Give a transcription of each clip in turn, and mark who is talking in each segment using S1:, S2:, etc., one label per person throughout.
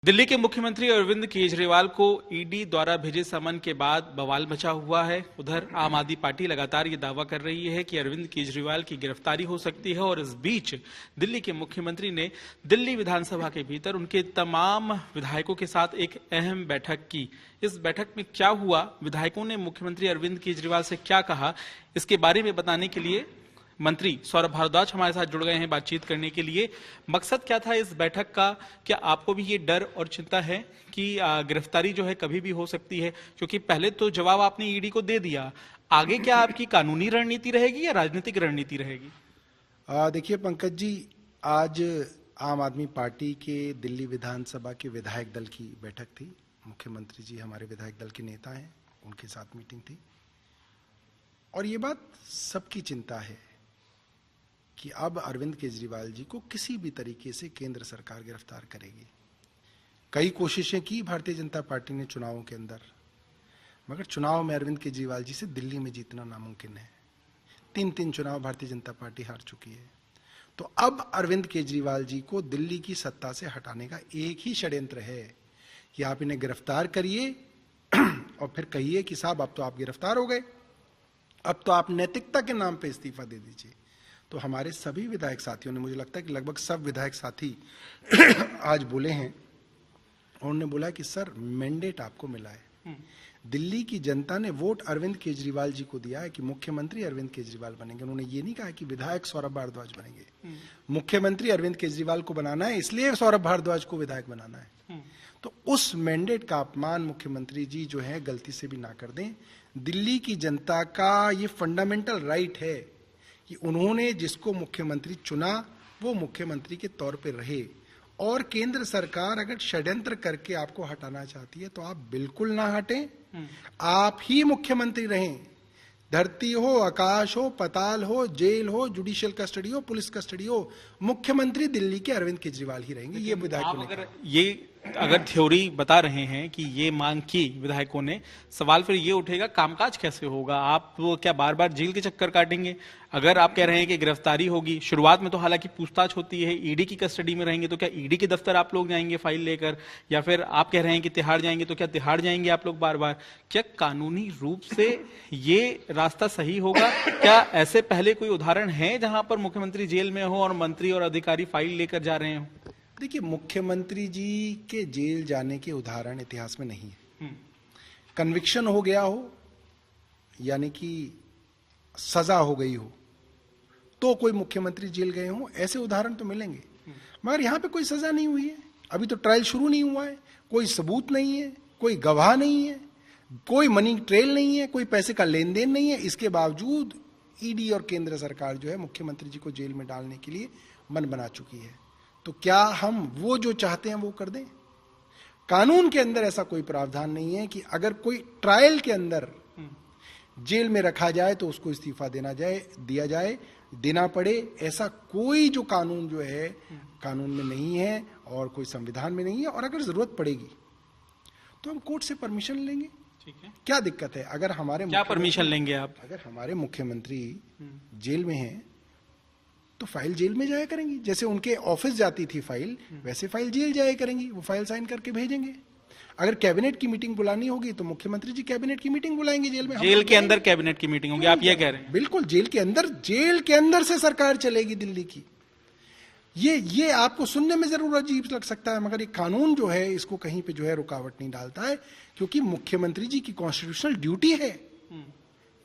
S1: दिल्ली के मुख्यमंत्री अरविंद केजरीवाल को ईडी द्वारा भेजे समन के बाद बवाल मचा हुआ है। उधर आम आदमी पार्टी लगातार ये दावा कर रही है कि अरविंद केजरीवाल की गिरफ्तारी हो सकती है और इस बीच दिल्ली के मुख्यमंत्री ने दिल्ली विधानसभा के भीतर उनके तमाम विधायकों के साथ एक अहम बैठक की। इस बैठक में क्या हुआ, विधायकों ने मुख्यमंत्री अरविंद केजरीवाल से क्या कहा, इसके बारे में बताने के लिए मंत्री सौरभ भारद्वाज हमारे साथ जुड़ गए हैं बातचीत करने के लिए। मकसद क्या था इस बैठक का? क्या आपको भी ये डर और चिंता है कि गिरफ्तारी जो है कभी भी हो सकती है? क्योंकि पहले तो जवाब आपने ईडी को दे दिया, आगे क्या आपकी कानूनी रणनीति रहेगी या राजनीतिक रणनीति रहेगी?
S2: देखिए पंकज जी, आज आम आदमी पार्टी के दिल्ली विधानसभा के विधायक दल की बैठक थी। मुख्यमंत्री जी हमारे विधायक दल के नेता हैं, उनके साथ मीटिंग थी और ये बात सबकी चिंता है कि अब अरविंद केजरीवाल जी को किसी भी तरीके से केंद्र सरकार गिरफ्तार करेगी। कई कोशिशें की भारतीय जनता पार्टी ने चुनावों के अंदर, मगर चुनाव में अरविंद केजरीवाल जी से दिल्ली में जीतना नामुमकिन है। 3 चुनाव भारतीय जनता पार्टी हार चुकी है। तो अब अरविंद केजरीवाल जी को दिल्ली की सत्ता से हटाने का एक ही षड्यंत्र है कि आप इन्हें गिरफ्तार करिए और फिर कहिए कि साहब अब तो आप गिरफ्तार हो गए, अब तो आप नैतिकता के नाम पे इस्तीफा दे दीजिए। तो हमारे सभी विधायक साथियों ने, मुझे लगता है कि लगभग सब विधायक साथी आज बोले हैं और उन्होंने बोला कि सर मैंडेट आपको मिला है, दिल्ली की जनता ने वोट अरविंद केजरीवाल जी को दिया है कि मुख्यमंत्री अरविंद केजरीवाल बनेंगे। उन्होंने ये नहीं कहा कि विधायक सौरभ भारद्वाज बनेंगे। मुख्यमंत्री अरविंद केजरीवाल को बनाना है, इसलिए सौरभ भारद्वाज को विधायक बनाना है। तो उस मैंडेट का अपमान मुख्यमंत्री जी जो है गलती से भी ना कर दें। दिल्ली की जनता का ये फंडामेंटल राइट है कि उन्होंने जिसको मुख्यमंत्री चुना वो मुख्यमंत्री के तौर पे रहे, और केंद्र सरकार अगर षड्यंत्र करके आपको हटाना चाहती है तो आप बिल्कुल ना हटें, आप ही मुख्यमंत्री रहें। धरती हो, आकाश हो, पताल हो, जेल हो, जुडिशियल कस्टडी हो, पुलिस कस्टडी हो, मुख्यमंत्री दिल्ली के अरविंद केजरीवाल ही रहेंगे। ये विधायकों ने
S1: अगर थ्योरी बता रहे हैं कि ये मांग की विधायकों ने, सवाल फिर ये उठेगा कामकाज कैसे होगा? आप वो क्या बार बार जेल के चक्कर काटेंगे? अगर आप कह रहे हैं कि गिरफ्तारी होगी, शुरुआत में तो हालांकि पूछताछ होती है, ईडी की कस्टडी में रहेंगे, तो क्या ईडी के दफ्तर आप लोग जाएंगे फाइल लेकर, या फिर आप कह रहे हैं कि तिहाड़ जाएंगे, तो क्या तिहाड़ जाएंगे आप लोग बार बार? क्या कानूनी रूप से ये रास्ता सही होगा? क्या ऐसे पहले कोई उदाहरण है जहां पर मुख्यमंत्री जेल में हो और मंत्री और अधिकारी फाइल लेकर जा रहे हो?
S2: देखिए, मुख्यमंत्री जी के जेल जाने के उदाहरण इतिहास में नहीं है। कन्विक्शन हो गया हो, यानी कि सजा हो गई हो, तो कोई मुख्यमंत्री जेल गए हो, ऐसे उदाहरण तो मिलेंगे। मगर यहां पे कोई सजा नहीं हुई है, अभी तो ट्रायल शुरू नहीं हुआ है, कोई सबूत नहीं है, कोई गवाह नहीं है, कोई मनी ट्रेल नहीं है, कोई पैसे का लेन देन नहीं है। इसके बावजूद ईडी और केंद्र सरकार जो है मुख्यमंत्री जी को जेल में डालने के लिए मन बना चुकी है। तो क्या हम वो जो चाहते हैं वो कर दें? कानून के अंदर ऐसा कोई प्रावधान नहीं है कि अगर कोई ट्रायल के अंदर जेल में रखा जाए तो उसको इस्तीफा दिया जाए, देना पड़े। ऐसा कोई जो कानून जो है कानून में नहीं है और कोई संविधान में नहीं है। और अगर जरूरत पड़ेगी तो हम कोर्ट से परमिशन लेंगे।
S1: ठीक है,
S2: क्या दिक्कत है? अगर हमारे
S1: क्या परमिशन लेंगे आप?
S2: अगर हमारे मुख्यमंत्री जेल में हैं तो फाइल जेल में जाया करेंगी, जैसे उनके ऑफिस जाती थी फाइल, वैसे फाइल जेल जाया करेंगी, वो फाइल साइन करके भेजेंगे। अगर कैबिनेट की मीटिंग बुलानी होगी तो मुख्यमंत्री जी कैबिनेट की मीटिंग बुलाएंगे जेल में।
S1: जेल के अंदर कैबिनेट की मीटिंग होगी, आप ये कह रहे हैं?
S2: बिल्कुल, जेल के अंदर से सरकार चलेगी दिल्ली की। ये आपको सुनने में जरूर अजीब लग सकता है, मगर ये कानून जो है इसको कहीं पे जो है रुकावट नहीं डालता है, क्योंकि मुख्यमंत्री जी की कॉन्स्टिट्यूशनल ड्यूटी है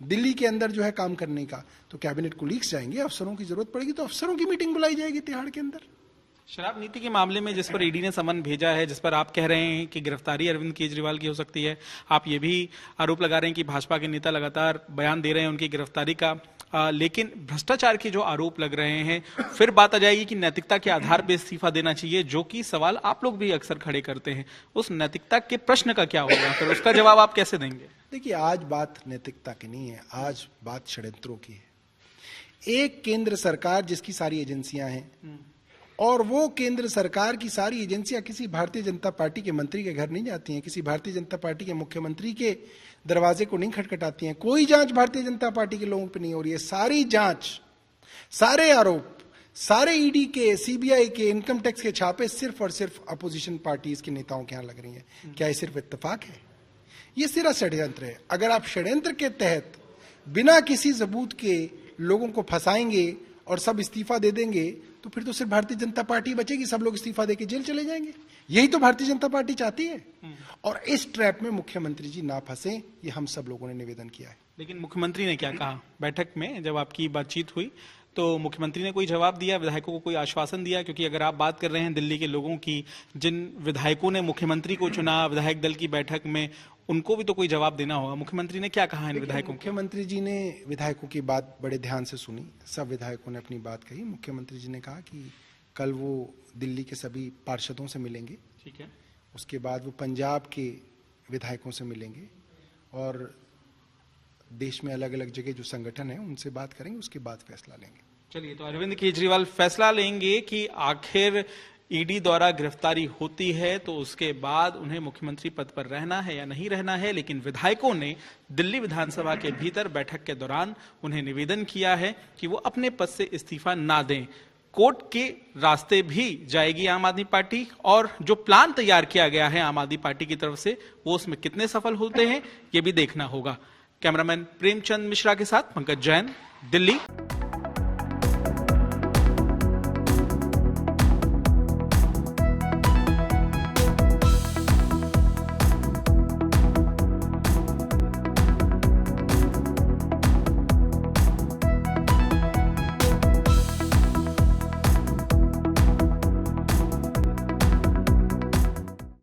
S2: दिल्ली के अंदर जो है काम करने का। तो कैबिनेट कोलीग्स जाएंगे, अफसरों की जरूरत पड़ेगी तो अफसरों की मीटिंग बुलाई जाएगी तिहाड़ के अंदर।
S1: शराब नीति के मामले में जिस पर ईडी ने समन भेजा है, जिस पर आप कह रहे हैं कि गिरफ्तारी अरविंद केजरीवाल की हो सकती है, आप ये भी आरोप लगा रहे हैं कि भाजपा के नेता लगातार बयान दे रहे हैं उनकी गिरफ्तारी का, लेकिन भ्रष्टाचार के जो आरोप लग रहे हैं, फिर बात आ जाएगी कि नैतिकता के आधार पर इस्तीफा देना चाहिए, जो कि सवाल आप लोग भी अक्सर खड़े करते हैं। उस नैतिकता के प्रश्न का क्या होगा, फिर उसका जवाब आप कैसे देंगे?
S2: देखिए, आज बात नैतिकता की नहीं है, आज बात षड्यंत्रों की है। एक केंद्र सरकार जिसकी सारी एजेंसियां हैं, और वो केंद्र सरकार की सारी एजेंसियां किसी भारतीय जनता पार्टी के मंत्री के घर नहीं जाती हैं, किसी भारतीय जनता पार्टी के मुख्यमंत्री के दरवाजे को नहीं खटखटाती हैं। कोई जांच भारतीय जनता पार्टी के लोगों पे नहीं हो रही है। सारी जांच, सारे आरोप सारे ईडी के, सीबीआई के, इनकम टैक्स के छापे सिर्फ और सिर्फ अपोजिशन पार्टीज के नेताओं के यहां लग रही हैं। क्या ये सिर्फ इत्तेफाक है? ये सिरा षड्यंत्र है। अगर आप षड्यंत्र के तहत बिना किसी सबूत के लोगों को फंसाएंगे और सब इस्तीफा दे देंगे तो फिर तो सिर्फ भारतीय जनता पार्टी बचेगी, सब लोग इस्तीफा देके जेल चले जाएंगे। यही तो भारतीय जनता पार्टी चाहती है। और इस ट्रैप में मुख्यमंत्री जी ना फंसे, ये हम सब लोगों ने निवेदन किया है।
S1: लेकिन मुख्यमंत्री ने क्या कहा बैठक में? जब आपकी बातचीत हुई तो मुख्यमंत्री ने कोई जवाब दिया, विधायकों को कोई आश्वासन दिया? क्योंकि अगर आप बात कर रहे हैं दिल्ली के लोगों की, जिन विधायकों ने मुख्यमंत्री को चुना विधायक दल की बैठक में, उनको भी तो कोई जवाब देना होगा। मुख्यमंत्री ने क्या कहा इन विधायकों?
S2: मुख्यमंत्री जी ने विधायकों की बात बड़े ध्यान से सुनी, सब विधायकों ने अपनी बात कही। मुख्यमंत्री जी ने कहा कि कल वो दिल्ली के सभी पार्षदों से मिलेंगे,
S1: ठीक है,
S2: उसके बाद वो पंजाब के विधायकों से मिलेंगे और देश में अलग अलग जगह जो संगठन है उनसे बात करेंगे, उसके बाद फैसला लेंगे।
S1: चलिए, तो अरविंद केजरीवाल फैसला लेंगे कि आखिर ईडी द्वारा गिरफ्तारी होती है तो उसके बाद उन्हें मुख्यमंत्री पद पर रहना है या नहीं रहना है। लेकिन विधायकों ने दिल्ली विधानसभा के भीतर बैठक के दौरान उन्हें निवेदन किया है कि वो अपने पद से इस्तीफा ना दें। कोर्ट के रास्ते भी जाएगी आम आदमी पार्टी, और जो प्लान तैयार किया गया है आम आदमी पार्टी की तरफ से वो उसमें कितने सफल होते हैं ये भी देखना होगा। कैमरामैन प्रेमचंद मिश्रा के साथ पंकज जैन, दिल्ली।